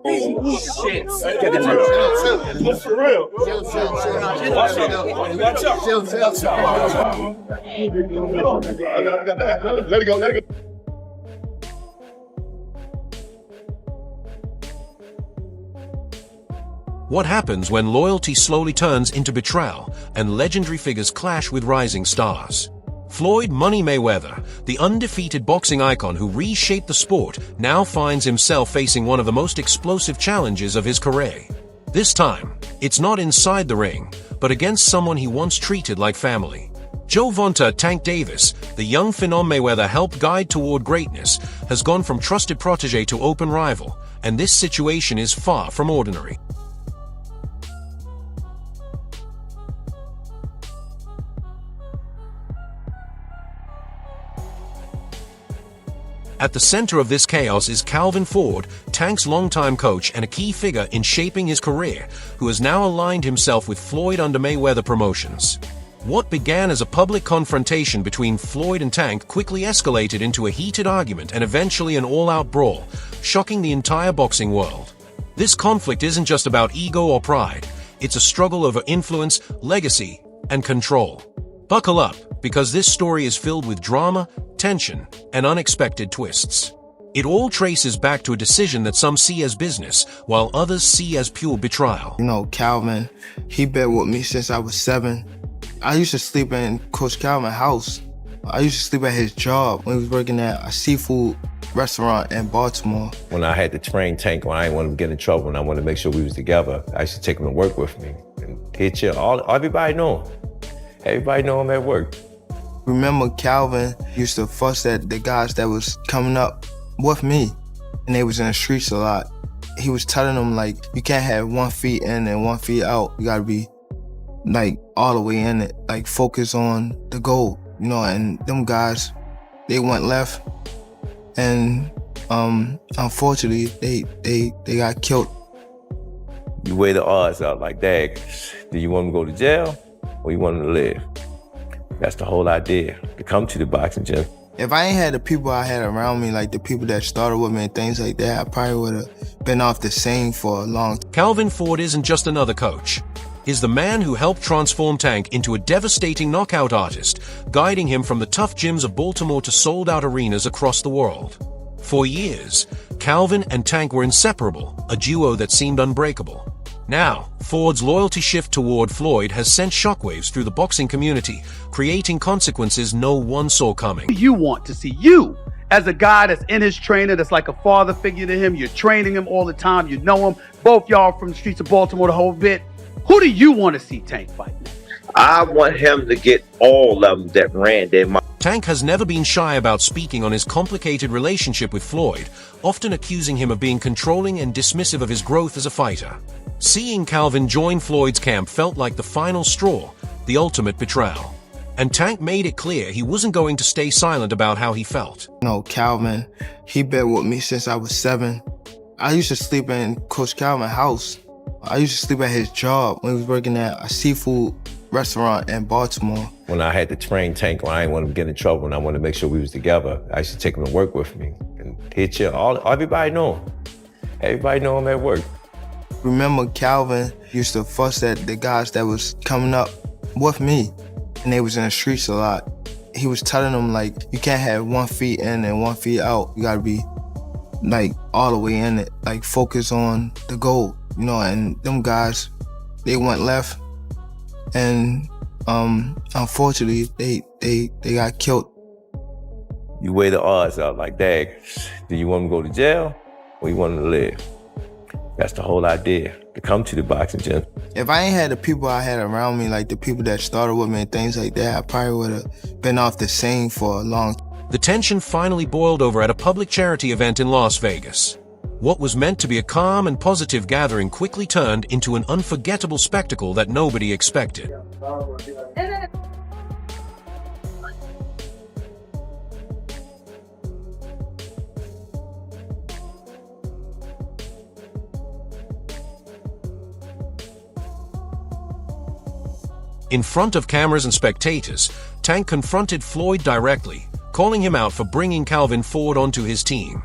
Shit. For real. Let it go, let it go. What happens when loyalty slowly turns into betrayal and legendary figures clash with rising stars? Floyd "Money" Mayweather, the undefeated boxing icon who reshaped the sport, now finds himself facing one of the most explosive challenges of his career. This time, it's not inside the ring, but against someone he once treated like family. Gervonta "Tank" Davis, the young phenom Mayweather helped guide toward greatness, has gone from trusted protege to open rival, and this situation is far from ordinary. At the center of this chaos is Calvin Ford, Tank's longtime coach and a key figure in shaping his career, who has now aligned himself with Floyd under Mayweather Promotions. What began as a public confrontation between Floyd and Tank quickly escalated into a heated argument and eventually an all-out brawl, shocking the entire boxing world. This conflict isn't just about ego or pride, it's a struggle over influence, legacy, and control. Buckle up, because this story is filled with drama, tension, and unexpected twists. It all traces back to a decision that some see as business, while others see as pure betrayal. You know, Calvin, he been with me since I was 7. I used to sleep in Coach Calvin's house. I used to sleep at his job when he was working at a seafood restaurant in Baltimore. When I had to train Tank, when I didn't want him to get in trouble and I wanted to make sure we was together, I used to take him to work with me. And he'd chill. Everybody know him. Everybody know him at work. Remember, Calvin used to fuss at the guys that was coming up with me, and they was in the streets a lot. He was telling them, like, you can't have 1 feet in and 1 feet out. You gotta be, like, all the way in it, like, focus on the goal, you know, and them guys, they went left, and unfortunately, they got killed. You weigh the odds out like that. Do you want him to go to jail or you want him to live? That's the whole idea, to come to the boxing gym. If I ain't had the people I had around me, like the people that started with me and things like that, I probably would have been off the scene for a long time. Calvin Ford isn't just another coach. He's the man who helped transform Tank into a devastating knockout artist, guiding him from the tough gyms of Baltimore to sold-out arenas across the world. For years, Calvin and Tank were inseparable, a duo that seemed unbreakable. Now, Ford's loyalty shift toward Floyd has sent shockwaves through the boxing community, creating consequences no one saw coming. You want to see you as a guy that's in his trainer, that's like a father figure to him. You're training him all the time. You know him. Both y'all from the streets of Baltimore the whole bit. Who do you want to see Tank fight? I want him to get all of them that ran their mouth. Tank has never been shy about speaking on his complicated relationship with Floyd, often accusing him of being controlling and dismissive of his growth as a fighter. Seeing Calvin join Floyd's camp felt like the final straw, the ultimate betrayal. And Tank made it clear he wasn't going to stay silent about how he felt. You know, Calvin, he been with me since I was 7. I used to sleep in Coach Calvin's house. I used to sleep at his job when he was working at a seafood restaurant in Baltimore. When I had to train Tank, when I didn't want him to get in trouble and I wanted to make sure we was together, I used to take him to work with me. And he'd chill. Everybody know him. Everybody know him at work. Remember, Calvin used to fuss at the guys that was coming up with me, and they was in the streets a lot. He was telling them, like, you can't have 1 feet in and 1 feet out. You gotta be, like, all the way in it, like, focus on the goal, you know, and them guys, they went left, and unfortunately, they got killed. You weigh the odds out like that. Do you want him to go to jail or you want him to live? That's the whole idea, to come to the boxing gym. If I ain't had the people I had around me, like the people that started with me and things like that, I probably would have been off the scene for a long time. The tension finally boiled over at a public charity event in Las Vegas. What was meant to be a calm and positive gathering quickly turned into an unforgettable spectacle that nobody expected. In front of cameras and spectators, Tank confronted Floyd directly, calling him out for bringing Calvin Ford onto his team.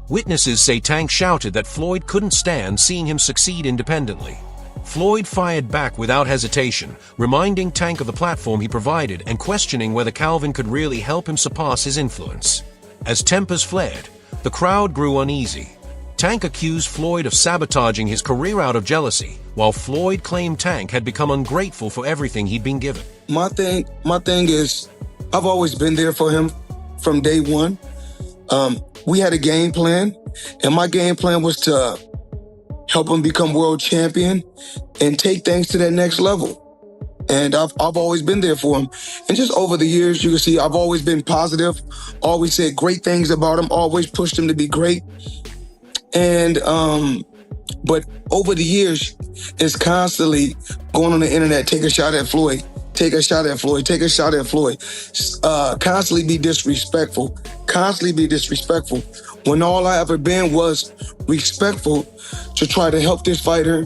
Witnesses say Tank shouted that Floyd couldn't stand seeing him succeed independently. Floyd fired back without hesitation, reminding Tank of the platform he provided and questioning whether Calvin could really help him surpass his influence. As tempers flared, the crowd grew uneasy. Tank accused Floyd of sabotaging his career out of jealousy, while Floyd claimed Tank had become ungrateful for everything he'd been given. My thing is, I've always been there for him from day one. We had a game plan, and my game plan was to help him become world champion and take things to that next level. And I've always been there for him. And just over the years, you can see I've always been positive, always said great things about him, always pushed him to be great. And, but over the years, it's constantly going on the internet, take a shot at Floyd, take a shot at Floyd, take a shot at Floyd. Constantly be disrespectful, when all I ever been was respectful to try to help this fighter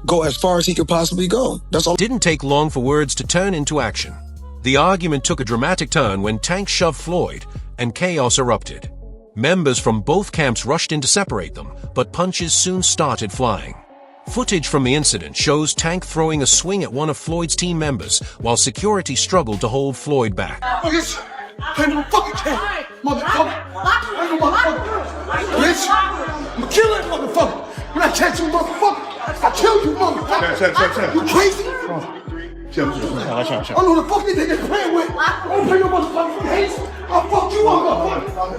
go as far as he could possibly go. That's all. It didn't take long for words to turn into action. The argument took a dramatic turn when Tank shoved Floyd, and chaos erupted. Members from both camps rushed in to separate them, but punches soon started flying. Footage from the incident shows Tank throwing a swing at one of Floyd's team members, while security struggled to hold Floyd back. Bitch, I'ma kill that motherfucker. When I catch you, motherfucker, I kill you, motherfucker. You crazy? I know the fuck you think they're playing with. I don't play no motherfucking face. I'll fuck you up, motherfucker.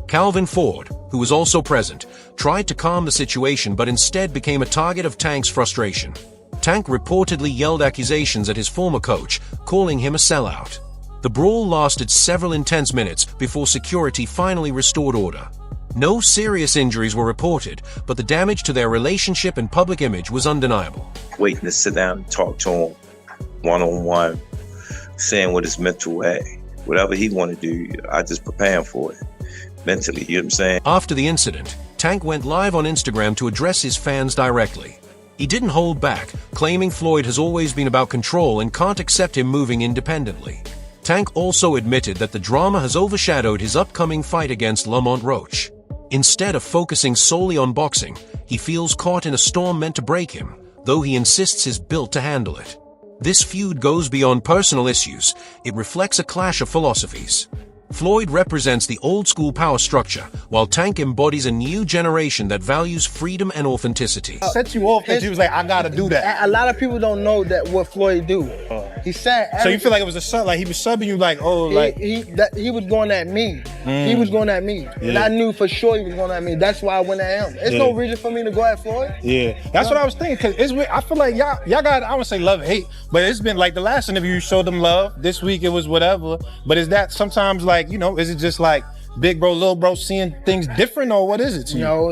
Calvin Ford, who was also present, tried to calm the situation but instead became a target of Tank's frustration. Tank reportedly yelled accusations at his former coach, calling him a sellout. The brawl lasted several intense minutes before security finally restored order. No serious injuries were reported, but the damage to their relationship and public image was undeniable. Waiting to sit down and talk to him one-on-one, saying what his mental at. Whatever he want to do, I just prepare him for it mentally, you know what I'm saying? After the incident, Tank went live on Instagram to address his fans directly. He didn't hold back, claiming Floyd has always been about control and can't accept him moving independently. Tank also admitted that the drama has overshadowed his upcoming fight against Lamont Roach. Instead of focusing solely on boxing, he feels caught in a storm meant to break him, though he insists he's built to handle it. This feud goes beyond personal issues. It reflects a clash of philosophies. Floyd represents the old-school power structure, while Tank embodies a new generation that values freedom and authenticity. Set you off that you was like, I gotta do that. A lot of people don't know that what Floyd do. He said. So you feel like it was a sub, like he was subbing you, like, oh, like he was going at me. He was going at me, and I knew for sure he was going at me. That's why I went at him. There's no reason for me to go at Floyd. Yeah, that's what I was thinking. Cause I feel like y'all got, I would say love and hate, but it's been like the last interview you showed them love. This week it was whatever. But is that sometimes like, you know, is it just like big bro, little bro seeing things different, or what is it to you? No,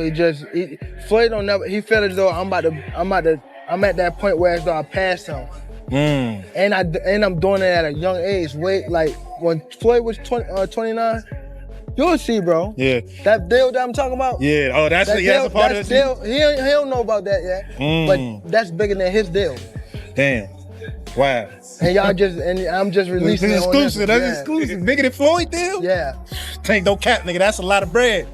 Floyd don't never. He felt as though I'm at that point where as though I passed him. And I'm doing it at a young age. Wait, like when Floyd was 29, you'll see, bro. Yeah. That deal that I'm talking about. Yeah. Oh, that's a part of the deal. He don't know about that yet. But that's bigger than his deal. Damn. Wow. And I'm just releasing it. Exclusive. That's exclusive. Bigger than Floyd deal? Yeah. Tank don't cap, nigga. That's a lot of bread.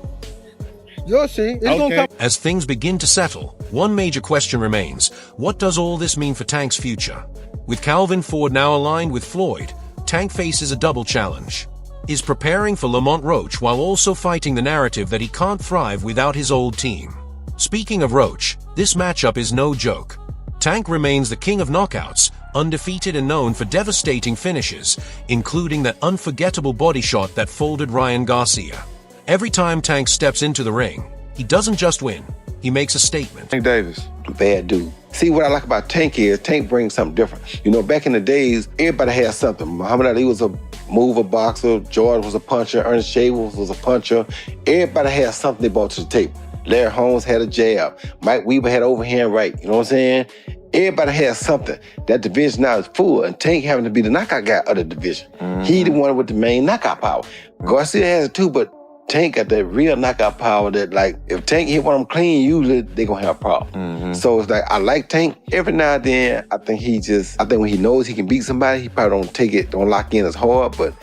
You'll see. It's gonna come. As things begin to settle, one major question remains: what does all this mean for Tank's future? With Calvin Ford now aligned with Floyd, Tank faces a double challenge. He's preparing for Lamont Roach while also fighting the narrative that he can't thrive without his old team. Speaking of Roach, this matchup is no joke. Tank remains the king of knockouts, undefeated and known for devastating finishes, including that unforgettable body shot that folded Ryan Garcia. Every time Tank steps into the ring, he doesn't just win, he makes a statement. Tank Davis, bad dude. See, what I like about Tank is Tank brings something different. You know, back in the days, everybody had something. Muhammad Ali was a mover boxer, Jordan was a puncher, Ernest Shavers was a puncher. Everybody had something they brought to the table. Larry Holmes had a jab. Mike Weaver had overhand right. You know what I'm saying? Everybody has something. That division now is full, and Tank having to be the knockout guy of the division. He the one with the main knockout power. Garcia has it too, but Tank got that real knockout power that, like, if Tank hit one of them clean, usually they gonna have a problem. So it's like, I like Tank. Every now and then, I think when he knows he can beat somebody, he probably don't lock in as hard, but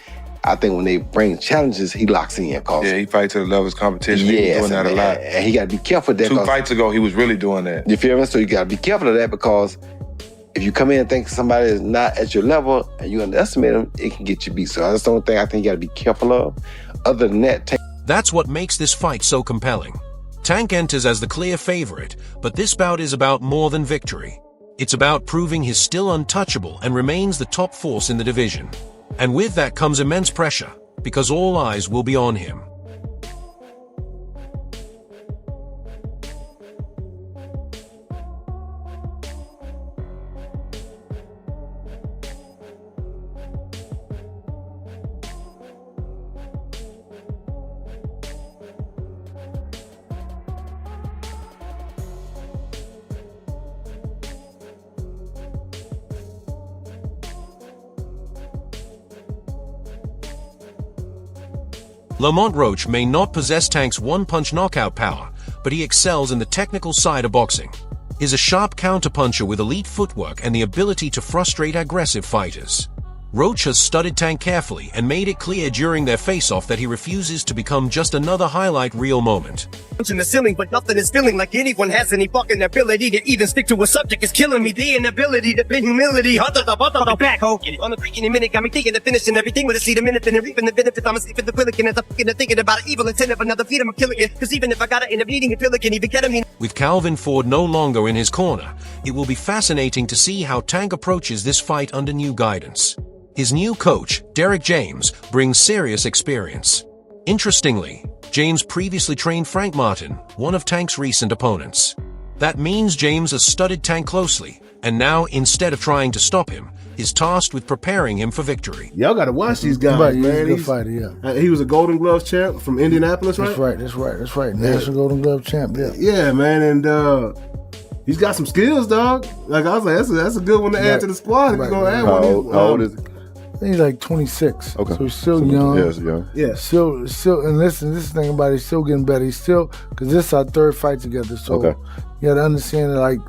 I think when they bring challenges, he locks in. Yeah, he fights to the level of his competition. Yes, He was doing that a lot. And he got to be careful of that. 2 fights ago, he was really doing that. You feel me? So you got to be careful of that, because if you come in and think somebody is not at your level and you underestimate them, it can get you beat. So that's the only thing I think you got to be careful of. Other than that, That's what makes this fight so compelling. Tank enters as the clear favorite, but this bout is about more than victory. It's about proving he's still untouchable and remains the top force in the division. And with that comes immense pressure, because all eyes will be on him. Lamont Roach may not possess Tank's one-punch knockout power, but he excels in the technical side of boxing. Is a sharp counterpuncher with elite footwork and the ability to frustrate aggressive fighters. Roach has studied Tank carefully and made it clear during their face-off that he refuses to become just another highlight reel moment. In the ceiling, but nothing is feeling like anyone has any fucking ability to even stick to a subject is killing me. The inability to be humility. The back hooking on the freaking minute got me thinking of finishing everything with a seed a minute and reaping the benefits. I'm asleep in the quillican as I'm thinking about an evil intent of another feed. I'm killing it. Cause even if I gotta end up needing a pill, it can even get me. With Calvin Ford no longer in his corner, it will be fascinating to see how Tank approaches this fight under new guidance. His new coach, Derek James, brings serious experience. Interestingly, James previously trained Frank Martin, one of Tank's recent opponents. That means James has studied Tank closely, and now, instead of trying to stop him, is tasked with preparing him for victory. Y'all gotta watch these guys, right, man. He's a good fighter, yeah. He was a Golden Gloves champ from Indianapolis, right? That's right. National Golden Glove champ, yeah. Yeah, man, and he's got some skills, dog. Like, I was like, that's a good one to add to the squad if you're gonna add one. How old is he? I think he's like 26. Okay. So he's still young. Yes, young. Yeah. Still, and listen, this thing about it, he's still getting better. He's still, because this is our third fight together. So you got to understand that, like,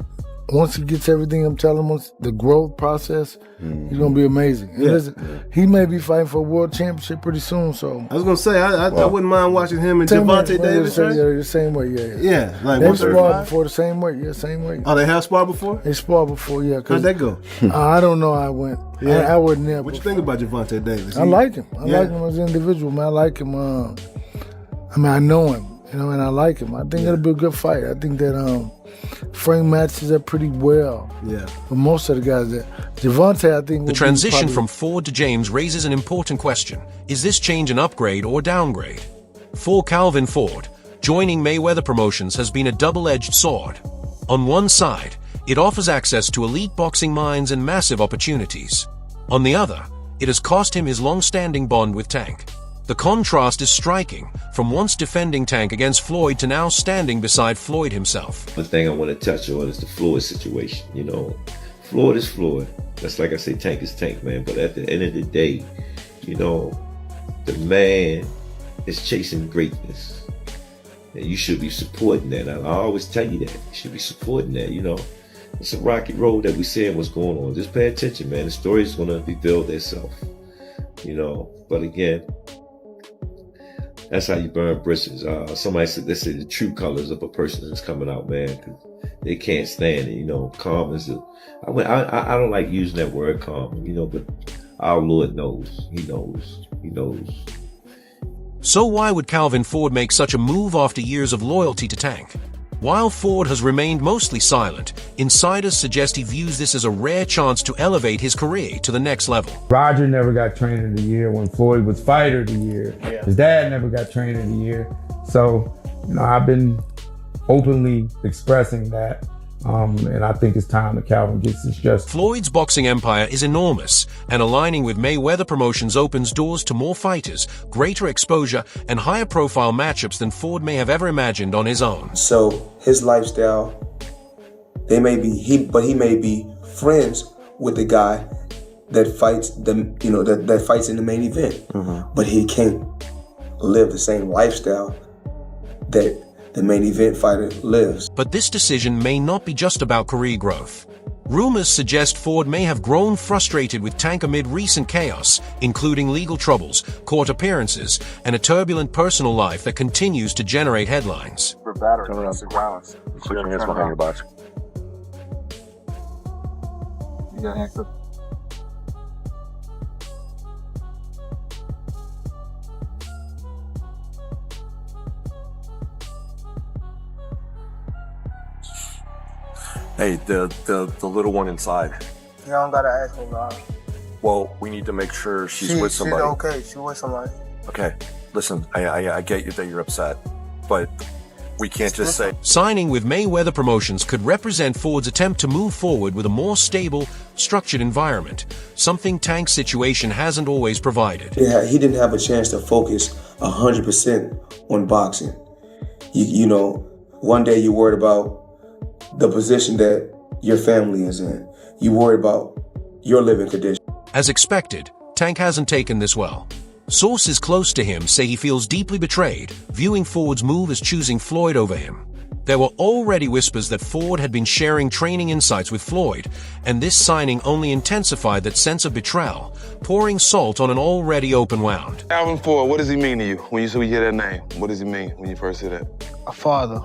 once he gets everything I'm telling him, once the growth process, he's going to be amazing. And listen, he may be fighting for a world championship pretty soon. So I was going to say, I wouldn't mind watching him and Gervonta Davis, right? Yeah, the same way, yeah. Yeah, like they sparred before the same way, same way. Oh, they have sparred before? They sparred before, yeah. How'd that go? I don't know how I went. Yeah. I wasn't there. What you think about Gervonta Davis? I like him. I like him as an individual, man. I like him. I know him, and I like him. I think it'll be a good fight. I think that Frank matches up pretty well. Yeah. But most of the guys that Gervonta, I think. The transition from Ford to James raises an important question. Is this change an upgrade or downgrade? For Calvin Ford, joining Mayweather Promotions has been a double-edged sword. On one side, it offers access to elite boxing minds and massive opportunities. On the other, it has cost him his long-standing bond with Tank. The contrast is striking, from once defending Tank against Floyd to now standing beside Floyd himself. One thing I want to touch on is the Floyd situation. You know, Floyd is Floyd. That's like I say, Tank is Tank, man. But at the end of the day, you know, the man is chasing greatness. And you should be supporting that. I always tell you that. You should be supporting that, you know. It's a rocky road that we seeing what's going on. Just pay attention, man. The story is going to reveal itself, you know. But again, that's how you burn bridges. Somebody said, they say the true colors of a person is coming out, man. 'Cause they can't stand it, you know. Calm is I don't like using that word calm, you know, but our Lord knows. He knows. He knows. So why would Calvin Ford make such a move after years of loyalty to Tank? While Ford has remained mostly silent, insiders suggest he views this as a rare chance to elevate his career to the next level. Roger never got Trainer of the Year when Floyd was Fighter of the Year. Yeah. His dad never got Trainer of the Year. So, you know, I've been openly expressing that. And I think it's time that Calvin gets his just. Floyd's boxing empire is enormous, and aligning with Mayweather Promotions opens doors to more fighters, greater exposure, and higher profile matchups than Ford may have ever imagined on his own. So his lifestyle, he may be friends with the guy that fights that fights in the main event, but he can't live the same lifestyle that the main event fighter lives. But this decision may not be just about career growth. Rumors suggest Ford may have grown frustrated with Tank amid recent chaos, including legal troubles, court appearances, and a turbulent personal life that continues to generate headlines. We're battered against the ground. Put your hands behind your back. You got hands up. Hey, the little one inside. You don't gotta ask me, bro. Well, we need to make sure she's with somebody. She's okay. She's with somebody. Okay, listen, I get you that you're upset, but we can't just say. Signing with Mayweather Promotions could represent Ford's attempt to move forward with a more stable, structured environment, something Tank's situation hasn't always provided. Yeah, he didn't have a chance to focus 100% on boxing. You know, one day you're worried about the position that your family is in. You worry about your living condition. As expected, Tank hasn't taken this well. Sources close to him say he feels deeply betrayed, viewing Ford's move as choosing Floyd over him. There were already whispers that Ford had been sharing training insights with Floyd, and this signing only intensified that sense of betrayal, pouring salt on an already open wound. Calvin Ford, what does he mean to you when you hear that name? What does he mean when you first hear that? A father.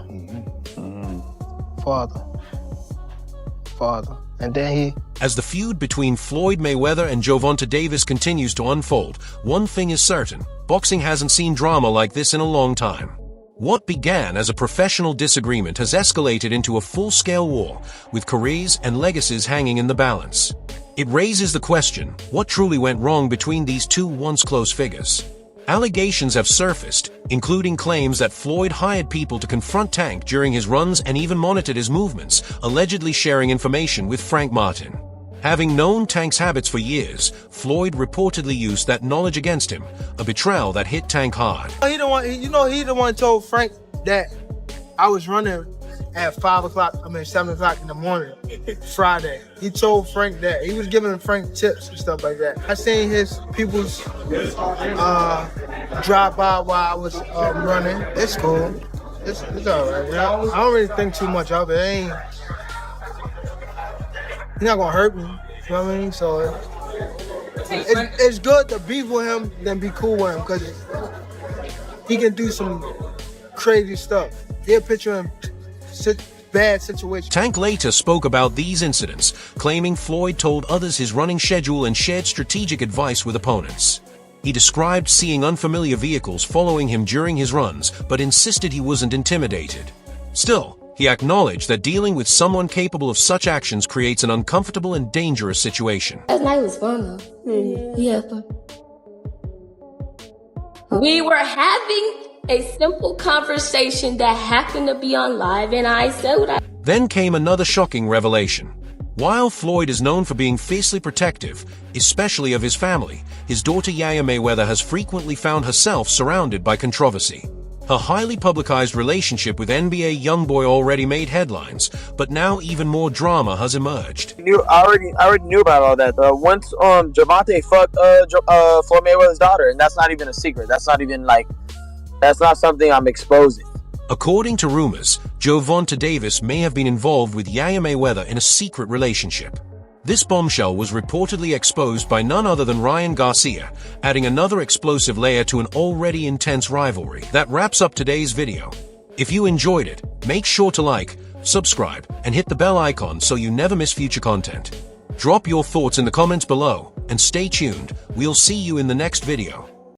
Father. And then he... As the feud between Floyd Mayweather and Gervonta Davis continues to unfold, one thing is certain: boxing hasn't seen drama like this in a long time. What began as a professional disagreement has escalated into a full-scale war, with careers and legacies hanging in the balance. It raises the question, what truly went wrong between these two once close figures? Allegations have surfaced, including claims that Floyd hired people to confront Tank during his runs and even monitored his movements, allegedly sharing information with Frank Martin. Having known Tank's habits for years, Floyd reportedly used that knowledge against him, a betrayal that hit Tank hard. He the one told Frank that I was running at 7 o'clock in the morning, Friday. He told Frank that. He was giving Frank tips and stuff like that. I seen his people's drive by while I was running. It's cool. It's all right. I don't really think too much of it. He's not gonna hurt me. You know what I mean? So it's good to be with him than be cool with him, because he can do some crazy stuff. He'll put you in bad situations. Tank later spoke about these incidents, claiming Floyd told others his running schedule and shared strategic advice with opponents. He described seeing unfamiliar vehicles following him during his runs, but insisted he wasn't intimidated. Still, he acknowledged that dealing with someone capable of such actions creates an uncomfortable and dangerous situation. That night was fun, though. Yeah, fun. We were having a simple conversation that happened to be on live, and I said what I... Then came another shocking revelation. While Floyd is known for being fiercely protective, especially of his family, his daughter Yaya Mayweather has frequently found herself surrounded by controversy. Her highly publicized relationship with NBA YoungBoy already made headlines, but now even more drama has emerged. I already knew about all that. Once Gervonta fucked Floyd Mayweather's daughter, and that's not even a secret. That's not something I'm exposing. According to rumors, Gervonta Davis may have been involved with Yaya Mayweather in a secret relationship. This bombshell was reportedly exposed by none other than Ryan Garcia, adding another explosive layer to an already intense rivalry. That wraps up today's video. If you enjoyed it, make sure to like, subscribe, and hit the bell icon so you never miss future content. Drop your thoughts in the comments below, and stay tuned. We'll see you in the next video.